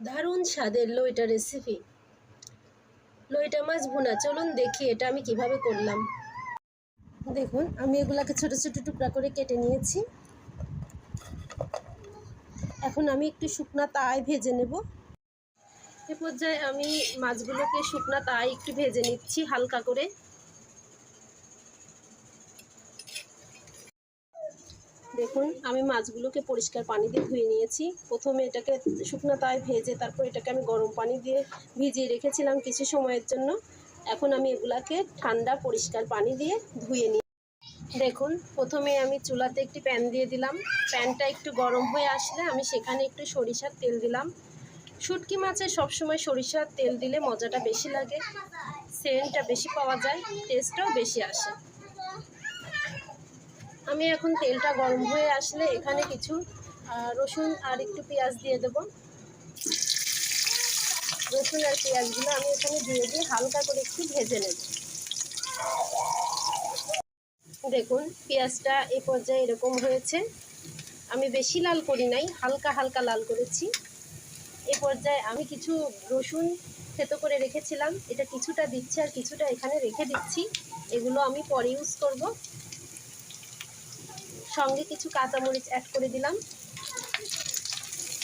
দারুণ স্বাদের লইটা রেসিপি। লইটা মাছ ভুনা, চলুন দেখি এটা আমি কিভাবে করলাম। দেখুন আমি এগুলাকে ছোট ছোট টুকরা করে কেটে নিয়েছি। এখন আমি একটু শুকনা তাওয়ায় ভেজে নেব। এ পর্যায়ে আমি মাছগুলোকে শুকনা তাওয়ায় একটু ভেজে নিচ্ছি হালকা করে। দেখুন আমি মাছগুলোকে পরিষ্কার পানি দিয়ে ধুয়ে নিয়েছি। প্রথমে এটাকে শুকনো তাওয়ায় ভেজে তারপর এটাকে আমি গরম পানি দিয়ে ভিজিয়ে রেখেছিলাম কিছু সময়ের জন্য। এখন আমি এগুলাকে ঠান্ডা পরিষ্কার পানি দিয়ে ধুয়ে নিই। দেখুন প্রথমে আমি চুলাতে একটি প্যান দিয়ে দিলাম। প্যানটা একটু গরম হয়ে আসলে আমি সেখানে একটু সরিষার তেল দিলাম। শুটকি মাছে সবসময় সরিষার তেল দিলে মজাটা বেশি লাগে, সেন্টটা বেশি পাওয়া যায়, টেস্টটাও বেশি আসে। আমি এখন তেলটা গরম হয়ে আসলে এখানে কিছু রসুন আর একটু পেঁয়াজ দিয়ে দেব। রসুন আর পেঁয়াজগুলো আমি এখানে দিয়ে হালকা করে একটু ভেজে নেব। দেখুন পেঁয়াজটা এই পর্যায়ে এরকম হয়েছে। আমি বেশি লাল করি নাই, হালকা হালকা লাল করেছি। এ পর্যায়ে আমি কিছু রসুন থেতো করে রেখেছিলাম, এটা কিছুটা দিচ্ছি আর কিছুটা এখানে রেখে দিচ্ছি। এগুলো আমি পরে ইউজ করব। সঙ্গে কিছু কাঁচামরিচ অ্যাড করে দিলাম।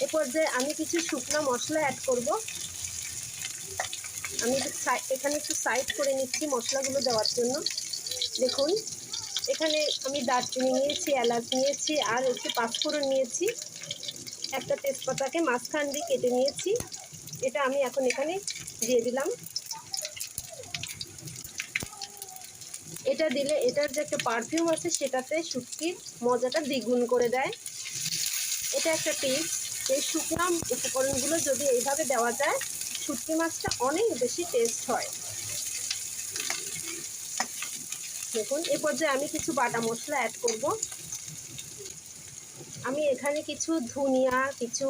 এ পর্যায়ে আমি কিছু শুকনো মশলা অ্যাড করব। আমি এখানে একটু সাইড করে নিচ্ছি মশলাগুলো দেওয়ার জন্য। দেখুন এখানে আমি দারচিনি নিয়েছি, এলাচ নিয়েছি আর একটু পাঁচফোড়ন নিয়েছি। একটা তেজপাতাকে মাঝখান দিয়ে কেটে নিয়েছি, এটা আমি এখন এখানে দিয়ে দিলাম। এটা দিলে এটার যে একটা পারফিউম আছে সেটাতে শুটকির মজাটা দ্বিগুণ করে দেয়। এটা একটা টিপস, এই শুকনো উপকরণগুলো যদি এইভাবে দেওয়া যায় শুটকি মাছটা অনেক বেশি টেস্ট হয়। দেখুন এ পর্যায়ে আমি কিছু বাটা মশলা অ্যাড করব। আমি এখানে কিছু ধনিয়া, কিছু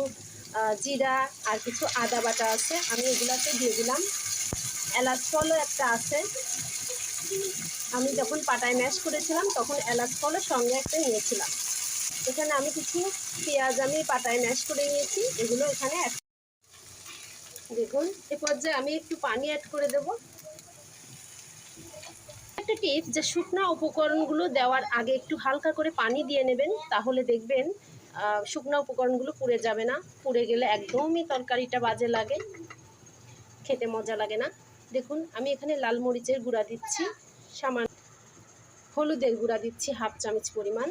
জিরা আর কিছু আদা বাটা আছে, আমি এগুলাকে দিয়ে দিলাম। এলাচ ফলও একটা আছে, আমি যখন পাটায় ম্যাশ করেছিলাম তখন এলাচ ফলের সঙ্গে একটা নিয়েছিলাম। এখানে আমি কিছু পেঁয়াজ আমি পাটায় ম্যাশ করে নিয়েছি, এগুলো এখানে অ্যাড। দেখুন এ পর্যায়ে আমি একটু পানি অ্যাড করে দেব। একটা টিপস, যে শুকনা উপকরণগুলো দেওয়ার আগে একটু হালকা করে পানি দিয়ে নেবেন, তাহলে দেখবেন শুকনো উপকরণগুলো পুড়ে যাবে না। পুড়ে গেলে একদমই তরকারিটা বাজে লাগে, খেতে মজা লাগে না। দেখুন আমি এখানে লাল মরিচের গুঁড়া দিচ্ছি, সামান্য হলুদের গুঁড়া দিচ্ছি হাফ চামচ পরিমাণ,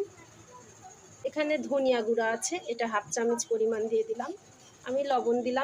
এখানে ধনিয়া গুঁড়া আছে এটা হাফ চামচ পরিমাণ দিয়ে দিলাম, আমি লবণ দিলাম